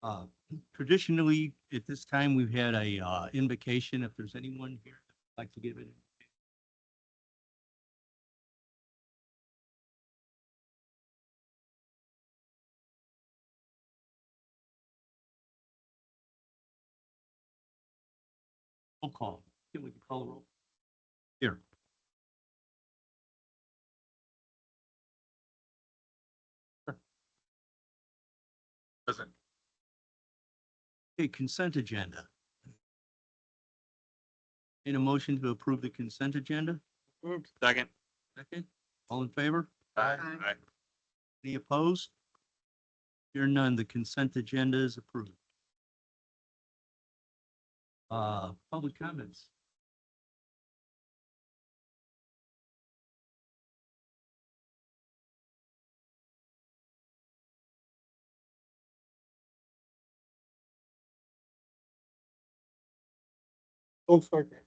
Uh, Traditionally, at this time, we've had a invocation. If there's anyone here that would like to give it. Roll call. Can we call a roll? Here. Present. Okay, consent agenda. In a motion to approve the consent agenda? Moved. Second. Second. All in favor? Aye. Aye. Any opposed? Hear none, the consent agenda is approved. Public comments. Don't start there.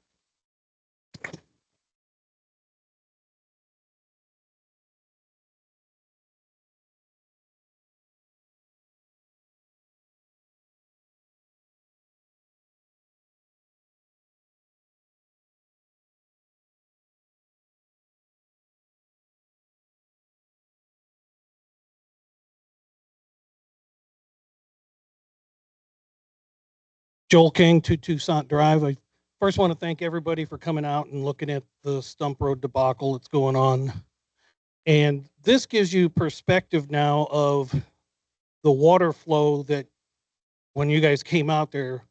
Joel King, 2 Toussaint Drive. I first want to thank everybody for coming out and looking at the Stump Road debacle that's going on. And this gives you perspective now of the water flow that when you guys came out there,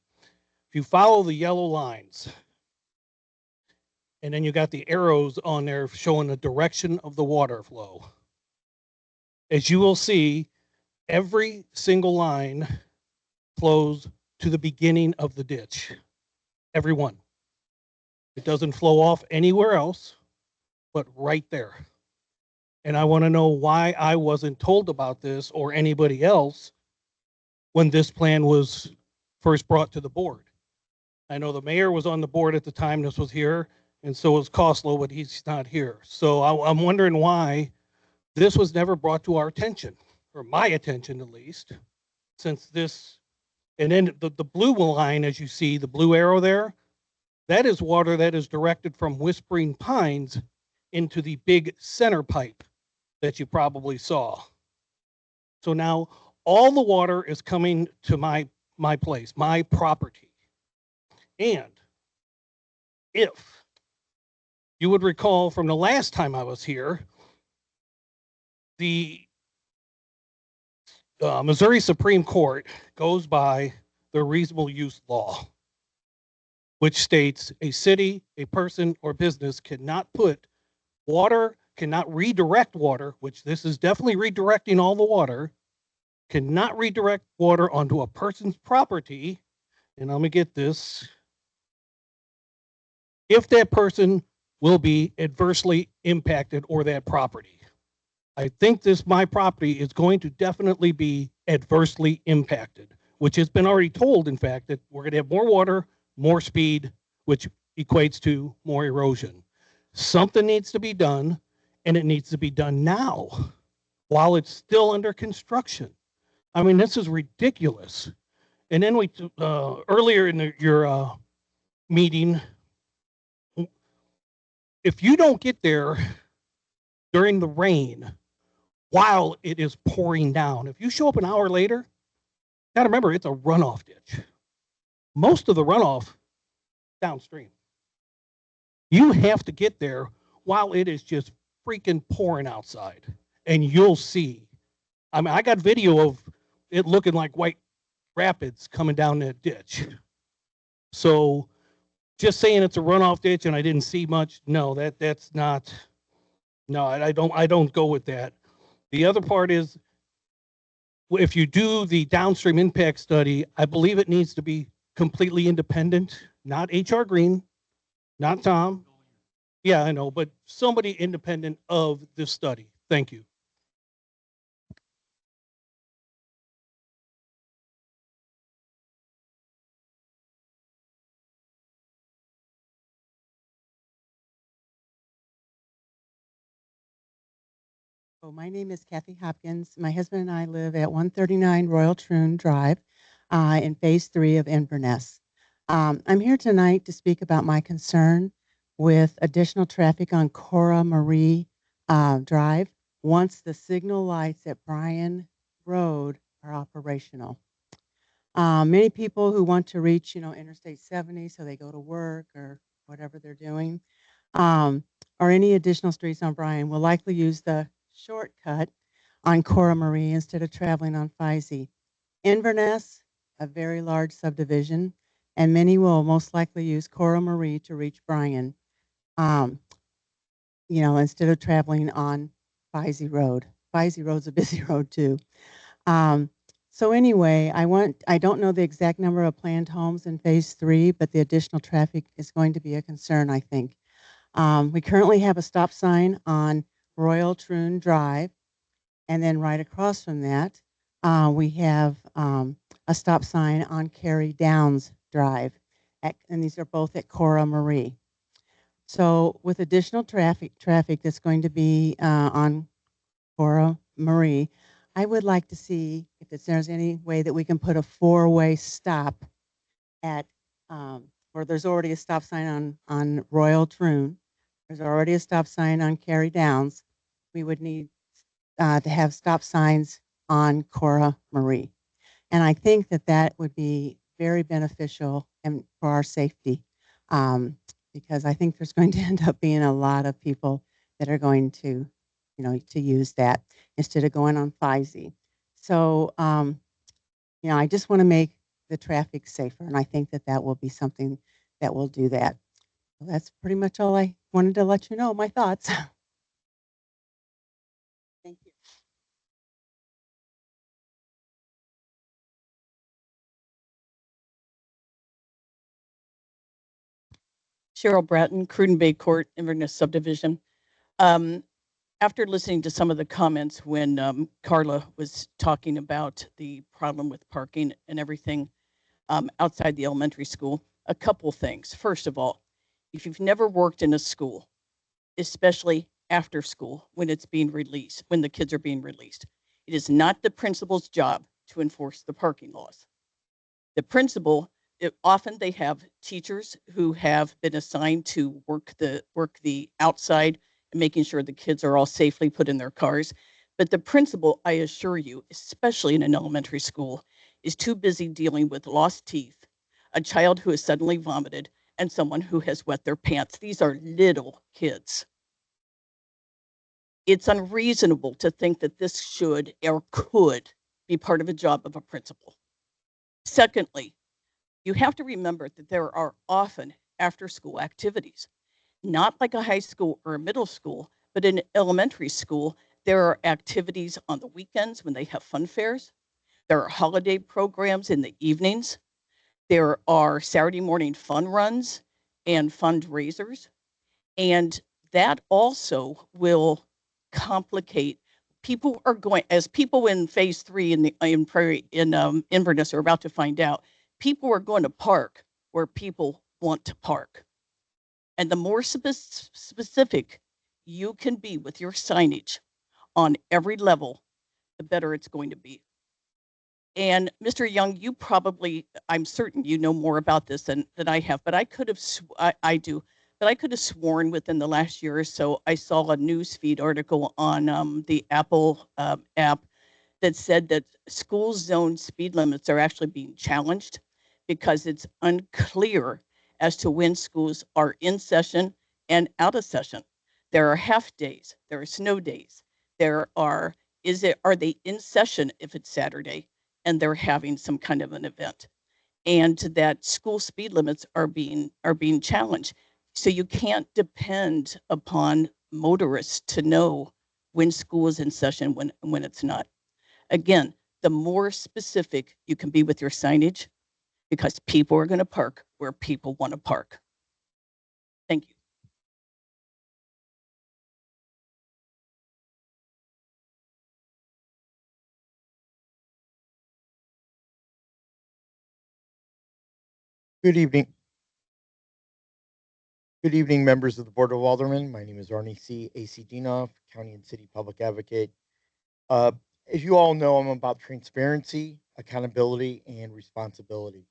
if you follow the yellow lines, and then you got the arrows on there showing the direction of the water flow. As you will see, every single line flows to the beginning of the ditch. Every one. It doesn't flow off anywhere else, but right there. And I want to know why I wasn't told about this or anybody else when this plan was first brought to the board. I know the mayor was on the board at the time this was here, and so was Costlow, but he's not here. So I'm wondering why this was never brought to our attention, or my attention at least, since this, and then the blue line, as you see, the blue arrow there, that is water that is directed from Whispering Pines into the big center pipe that you probably saw. So now all the water is coming to my place, my property. And if you would recall from the last time I was here, the Missouri Supreme Court goes by the reasonable use law, which states a city, a person, or business cannot put water, cannot redirect water, which this is definitely redirecting all the water, cannot redirect water onto a person's property, and I'm gonna get this, if that person will be adversely impacted or that property. I think this, my property, is going to definitely be adversely impacted, which has been already told, in fact, that we're gonna have more water, more speed, which equates to more erosion. Something needs to be done, and it needs to be done now while it's still under construction. I mean, this is ridiculous. And then we, earlier in your meeting, if you don't get there during the rain while it is pouring down, if you show up an hour later, gotta remember it's a runoff ditch. Most of the runoff downstream. You have to get there while it is just freaking pouring outside, and you'll see. I mean, I got video of it looking like white rapids coming down that ditch. So just saying it's a runoff ditch and I didn't see much, no, that's not, no, I don't go with that. The other part is, if you do the downstream impact study, I believe it needs to be completely independent, not HR Green, not Tom. Yeah, I know, but somebody independent of this study. Thank you. My name is Kathy Hopkins. My husband and I live at 139 Royal Troon Drive. in Phase 3 of Inverness. I'm here tonight to speak about my concern with additional traffic on Cora Marie Drive once the signal lights at Bryan Road are operational. Many people who want to reach, Interstate 70, so they go to work or whatever they're doing, or any additional streets on Bryan will likely use the shortcut on Cora Marie instead of traveling on Feisy. Inverness, a very large subdivision, and many will most likely use Cora Marie to reach Bryan, um, instead of traveling on Feisy Road. Feisy Road's a busy road too. Um, so anyway, I don't know the exact number of planned homes in Phase 3, but the additional traffic is going to be a concern, I think. We currently have a stop sign on Royal Troon Drive, and then right across from that, we have a stop sign on Carey Downs Drive, and these are both at Cora Marie. So with additional traffic that's going to be on Cora Marie, I would like to see if there's any way that we can put a four-way stop at, or there's already a stop sign on Royal Troon. There's already a stop sign on Carey Downs. We would need to have stop signs on Cora Marie. And I think that would be very beneficial and for our safety, because I think there's going to end up being a lot of people that are going to, to use that instead of going on Feisy. So, I just want to make the traffic safer, and I think that will be something that will do that. So that's pretty much all I wanted to let you know, my thoughts. Thank you. Cheryl Bratton, Cruden Bay Court, Inverness Subdivision. After listening to some of the comments when Carla was talking about the problem with parking and everything outside the elementary school, a couple things. First of all, if you've never worked in a school, especially after school when it's being released, when the kids are being released, it is not the principal's job to enforce the parking laws. The principal, often they have teachers who have been assigned to work the outside and making sure the kids are all safely put in their cars. But the principal, I assure you, especially in an elementary school, is too busy dealing with lost teeth, a child who has suddenly vomited, and someone who has wet their pants. These are little kids. It's unreasonable to think that this should or could be part of a job of a principal. Secondly, you have to remember that there are often after school activities, not like a high school or a middle school, but in elementary school, there are activities on the weekends when they have fun fairs. There are holiday programs in the evenings. There are Saturday morning fun runs and fundraisers. And that also will complicate. People are going, as people in Phase 3 in Inverness are about to find out, people are going to park where people want to park. And the more specific you can be with your signage on every level, the better it's going to be. And Mr. Young, you probably, I'm certain you know more about this than I have, but I could have, I do, but I could have sworn within the last year or so, I saw a newsfeed article on the Apple app that said that school zone speed limits are actually being challenged because it's unclear as to when schools are in session and out of session. There are half days, there are snow days, are they in session if it's Saturday and they're having some kind of an event, and that school speed limits are being challenged. So you can't depend upon motorists to know when school is in session, when it's not. Again, the more specific you can be with your signage, because people are going to park where people want to park. Thank you. Good evening. Good evening, members of the Board of Aldermen. My name is Arnie C. A.C. Dinoff, County and City Public Advocate. As you all know, I'm about transparency. accountability, and responsibility.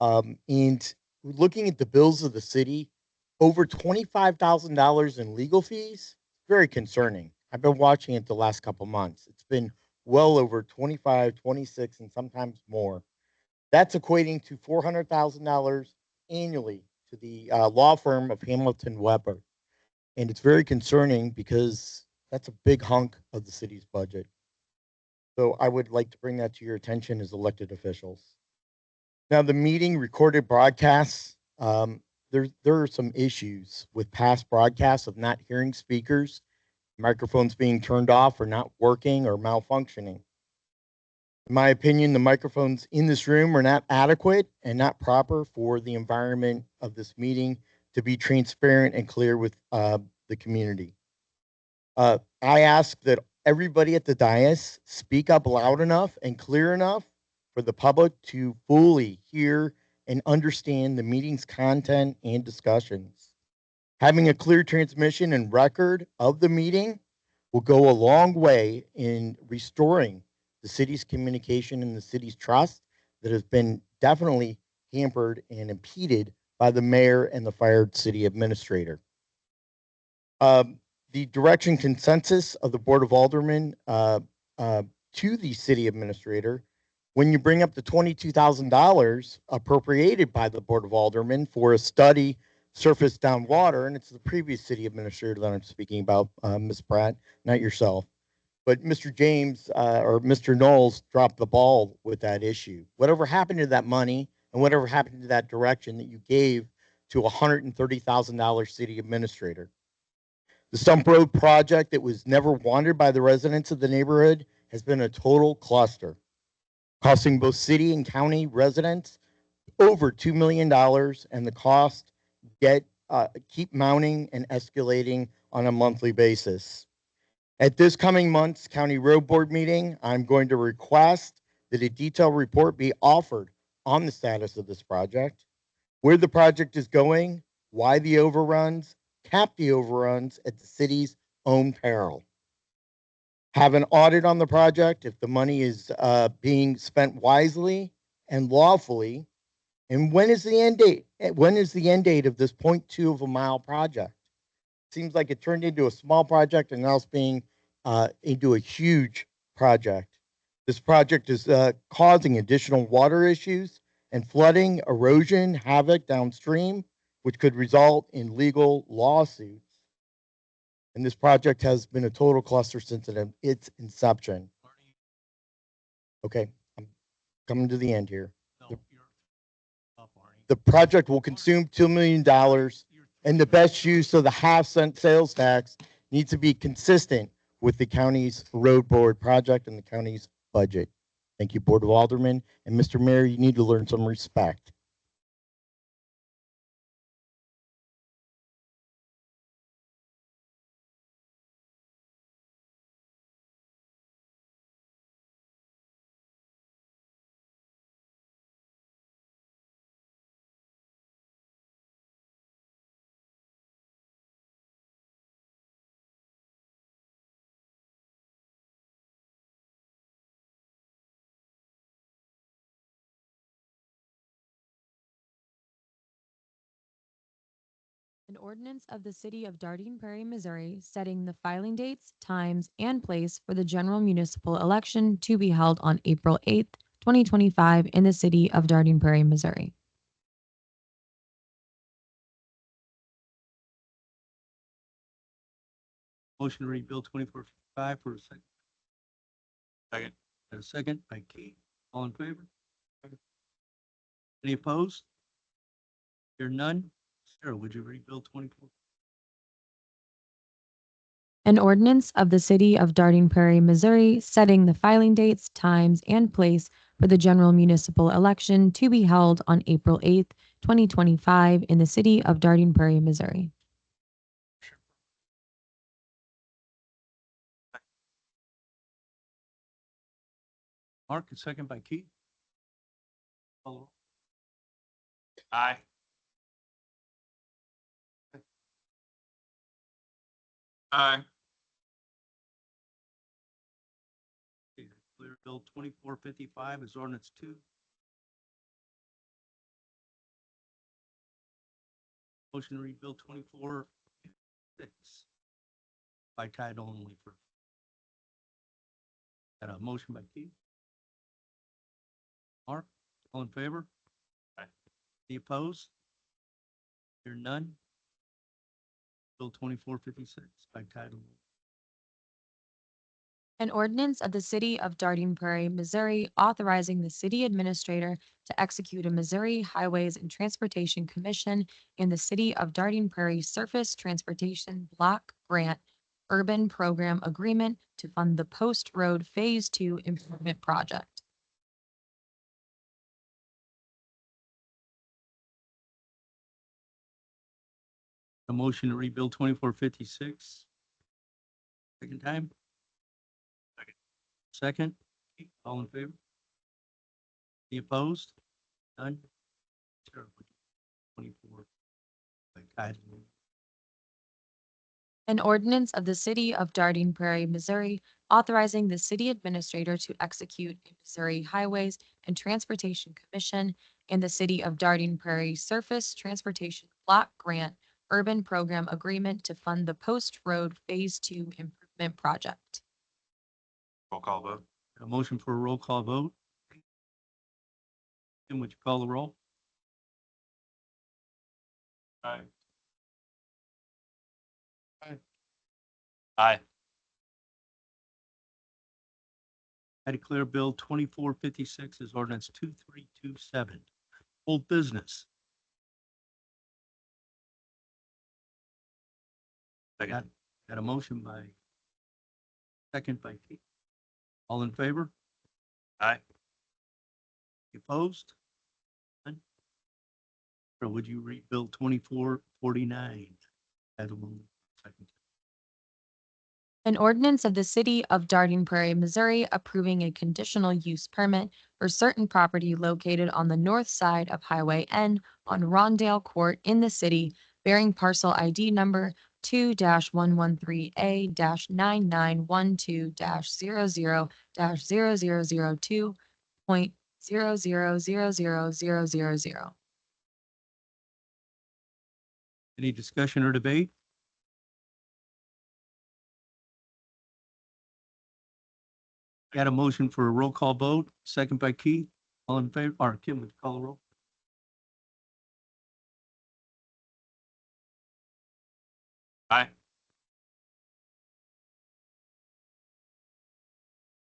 And looking at the bills of the city, over $25,000 in legal fees, very concerning. I've been watching it the last couple months. It's been well over 25, 26, and sometimes more. That's equating to $400,000 annually to the law firm of Hamilton Weber. And it's very concerning because that's a big hunk of the city's budget. So I would like to bring that to your attention as elected officials. Now, the meeting recorded broadcasts, there are some issues with past broadcasts of not hearing speakers, microphones being turned off or not working or malfunctioning. In my opinion, the microphones in this room are not adequate and not proper for the environment of this meeting to be transparent and clear with the community. I ask that everybody at the dais speak up loud enough and clear enough for the public to fully hear and understand the meeting's content and discussions. Having a clear transmission and record of the meeting will go a long way in restoring the city's communication and the city's trust that has been definitely hampered and impeded by the mayor and the fired city administrator. Um, the direction consensus of the Board of Aldermen to the city administrator, when you bring up the $22,000 appropriated by the Board of Aldermen for a study surface down water, and it's the previous city administrator that I'm speaking about, Ms. Pratt, not yourself. But Mr. James or Mr. Knowles dropped the ball with that issue. Whatever happened to that money and whatever happened to that direction that you gave to a $130,000 city administrator? The Stump Road project that was never wanted by the residents of the neighborhood has been a total cluster, costing both city and county residents over $2 million, and the cost keep mounting and escalating on a monthly basis. At this coming month's County Road Board meeting, I'm going to request that a detailed report be offered on the status of this project, where the project is going, why the overruns, cap the overruns at the city's own peril. Have an audit on the project if the money is being spent wisely and lawfully. And when is the end date? When is the end date of this 0.2 of a mile project? Seems like it turned into a small project and now it's being into a huge project. This project is causing additional water issues and flooding, erosion, havoc downstream, which could result in legal lawsuits. And this project has been a total cluster since its inception. Okay, I'm coming to the end here. No, you're up, Arnie. The project will consume $2 million, and the best use of the half-cent sales tax needs to be consistent with the county's road board project and the county's budget. Thank you, Board of Aldermen. And Mr. Mayor, you need to learn some respect. An ordinance of the City of Dardine Prairie, Missouri, setting the filing dates, times, and place for the general municipal election to be held on April 8th, 2025 in the City of Dardine Prairie, Missouri. Motion to read Bill 2455 for a second. Second. A second by Keith. All in favor? Any opposed? Hear none? Sarah, would you read Bill 24? An ordinance of the City of Dardine Prairie, Missouri, setting the filing dates, times, and place for the general municipal election to be held on April 8th, 2025 in the City of Dardine Prairie, Missouri. Mark, a second by Keith. Follow. Aye. Aye. Clear. Bill 2455 is ordinance 2. Motion to read Bill 2456 by title only for. Got a motion by Keith. Mark, all in favor? Aye. Any opposed? Hear none? Bill 2456 by title only. An ordinance of the City of Darting Prairie, Missouri, authorizing the city administrator to execute a Missouri Highways and Transportation Commission and the City of Darting Prairie Surface Transportation Block Grant Urban Program Agreement to fund the Post Road Phase 2 Improvement Project. A motion to read Bill 2456. Second time? Second. All in favor? Any opposed? None? Sure. 24 by title only. An ordinance of the City of Darting Prairie, Missouri, authorizing the city administrator to execute a Missouri Highways and Transportation Commission and the City of Darting Prairie Surface Transportation Block Grant Urban Program Agreement to fund the Post Road Phase 2 Improvement Project. Roll call vote. A motion for a roll call vote. Tim, would you call the roll? Aye. Aye. I declare Bill 2456 as ordinance 2327. Old business. Second. Got a motion by, second by Keith. All in favor? Aye. Opposed? None? Or would you read Bill 2449? Title only. Second. An ordinance of the City of Darting Prairie, Missouri, approving a conditional use permit for certain property located on the north side of Highway N on Rondale Court in the city, bearing parcel ID number 2-113A-9912-0002.0000000. Any discussion or debate? Got a motion for a roll call vote, second by Keith. All in favor, or Kim, would you call the roll? Aye.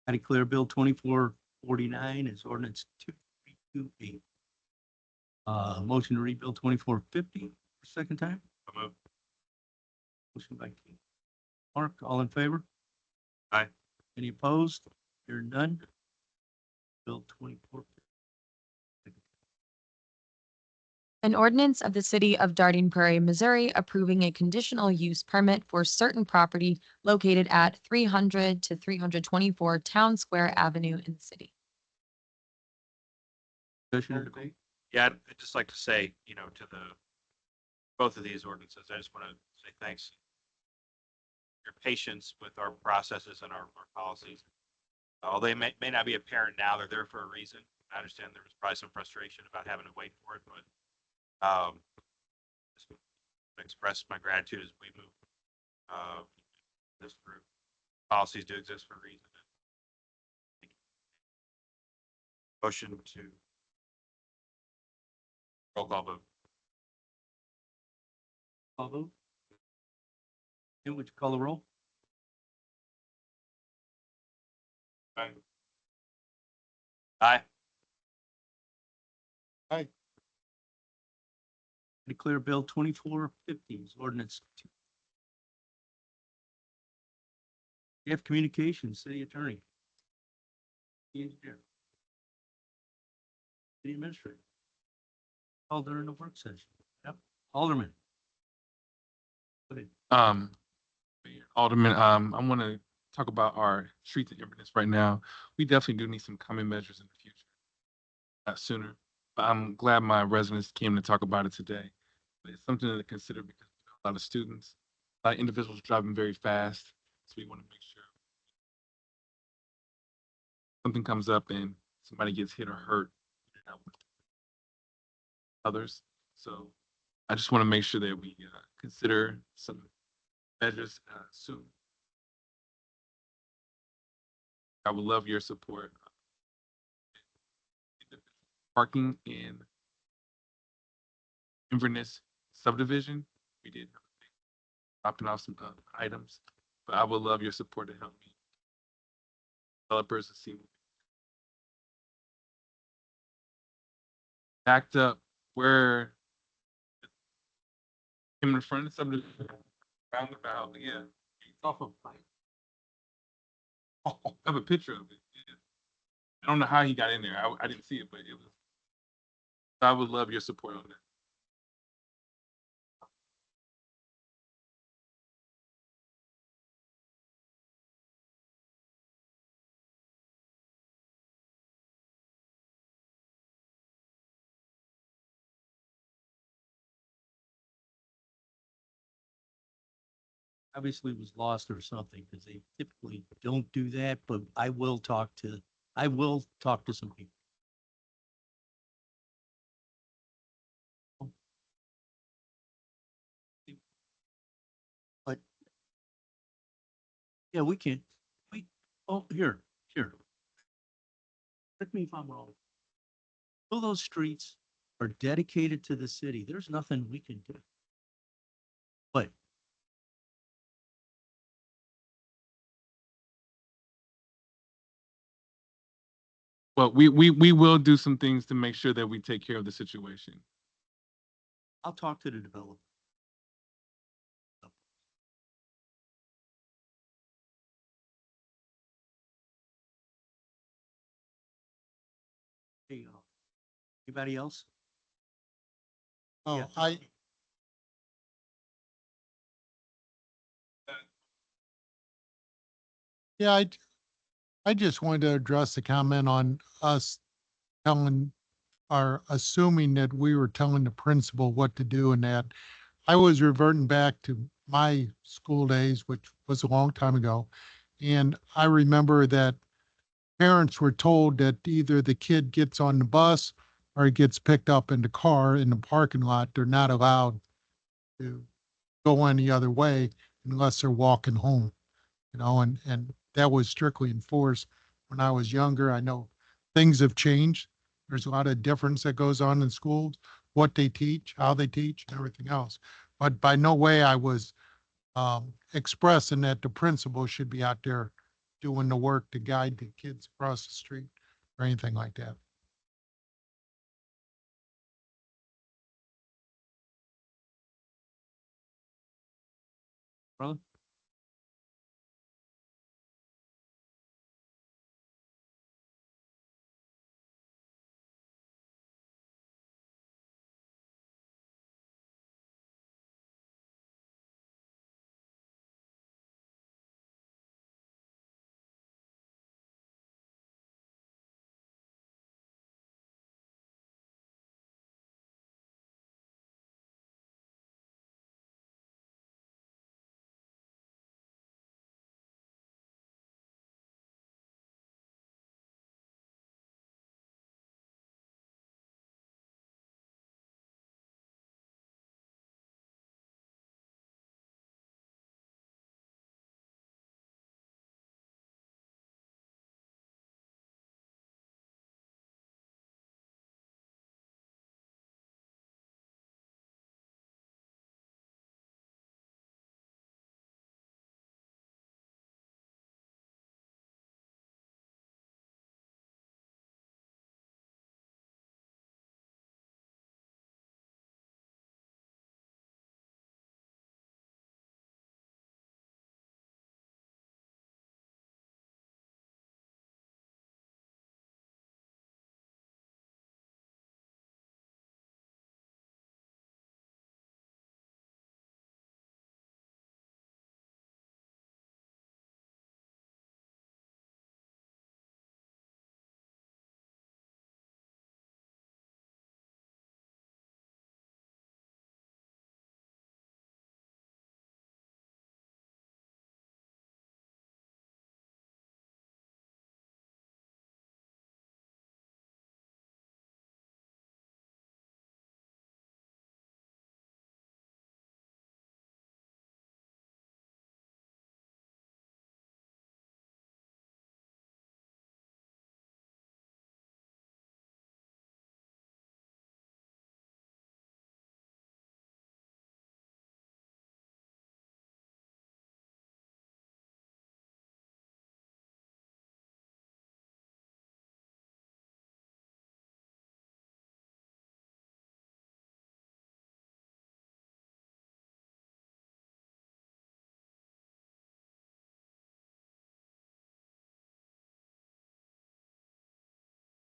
I declare Bill 2449 as ordinance 2328. Motion to read Bill 2450 for second time. So moved. Motion by Keith. Mark, all in favor? Aye. Any opposed? Hear none? Bill 2450. An ordinance of the City of Darting Prairie, Missouri, approving a conditional use permit for certain property located at 300 to 324 Town Square Avenue in the city. Discussion or debate? Yeah, I'd just like to say, to both of these ordinances, I just want to say thanks. Your patience with our processes and our policies. Although they may not be apparent now, they're there for a reason. I understand there was probably some frustration about having to wait for it, but just express my gratitude as we move this through. Policies do exist for a reason. Motion to roll call vote. Call vote. Kim, would you call the roll? Aye. Aye. I declare Bill 2450 as ordinance 2. You have communications, city attorney. City engineer. City administrator. All during the work session. Yep. Alderman. Go ahead. Alderman, I want to talk about our streets and improvements right now. We definitely do need some common measures in the future, not sooner. But I'm glad my residents came to talk about it today. But it's something to consider because a lot of students, a lot of individuals driving very fast. So we want to make sure something comes up and somebody gets hit or hurt, others. So I just want to make sure that we consider some measures soon. I would love your support. Parking in Inverness subdivision, we did dropping off some items, but I would love your support to help me. Developers to see backed up where came in front of subdivision roundabout. Yeah, it's off of. I have a picture of it. Yeah. I don't know how he got in there. I didn't see it, but it was. I would love your support on that. Obviously was lost or something, because they typically don't do that, but I will talk to some people. But yeah, we can, here, correct me if I'm wrong. All those streets are dedicated to the city. There's nothing we can do. But But we will do some things to make sure that we take care of the situation. I'll talk to the developer. Hey, anybody else? Oh, Yeah. yeah, I just wanted to address the comment on us telling or assuming that we were telling the principal what to do and that. I was reverting back to my school days, which was a long time ago. And I remember that parents were told that either the kid gets on the bus or he gets picked up in the car in the parking lot. They're not allowed to go any other way unless they're walking home, and that was strictly enforced when I was younger. I know things have changed. There's a lot of difference that goes on in schools, what they teach, how they teach, and everything else. But by no way I was expressing that the principal should be out there doing the work to guide the kids across the street or anything like that. Brother?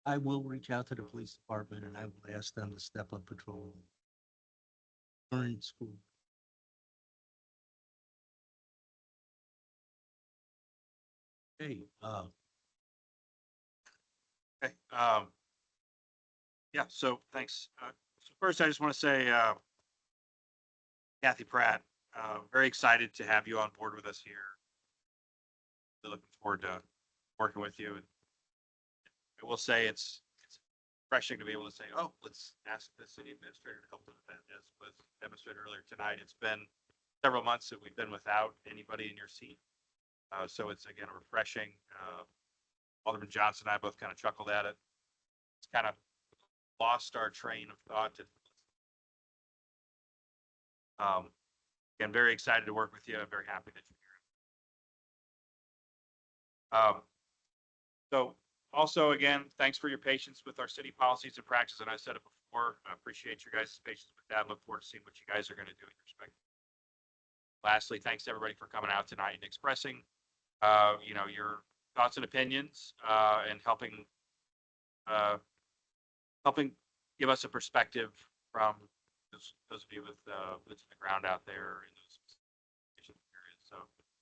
I will reach out to the police department and I will ask them to step up patrol during school. Hey, Okay, yeah, so thanks. So first, I just want to say, Kathy Pratt, very excited to have you on board with us here. Really looking forward to working with you. And I will say it's refreshing to be able to say, oh, let's ask the city administrator to help with that, as was demonstrated earlier tonight. It's been several months that we've been without anybody in your seat. So it's again refreshing. Alderman Johnson and I both kind of chuckled at it. It's kind of lost our train of thought. Again, very excited to work with you. I'm very happy that you're here. So also, again, thanks for your patience with our city policies and practices. And I said it before, I appreciate your guys' patience with that. Look forward to seeing what you guys are going to do in your respect. Lastly, thanks to everybody for coming out tonight and expressing, your thoughts and opinions, and helping give us a perspective from those of you with boots on the ground out there in those areas. So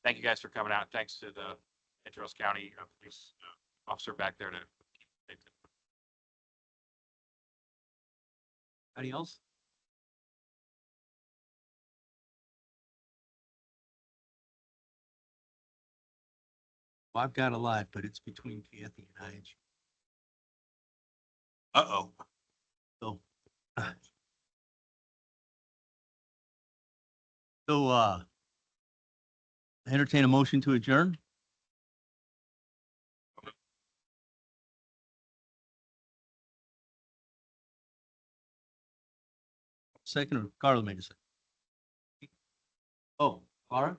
thank you guys for coming out. Thanks to the Interos County police officer back there to keep it. anybody else? Well, I've got a lot, but it's between Kathy and I. Uh-oh. So, so, entertain a motion to adjourn. Second, or Carla made a second. Oh, Laura?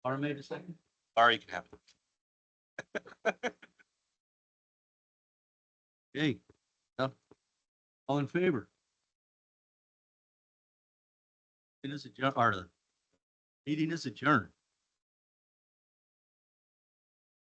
Laura made a second? Laura, you can have it. Okay. All in favor? It is adjourned, or the meeting is adjourned.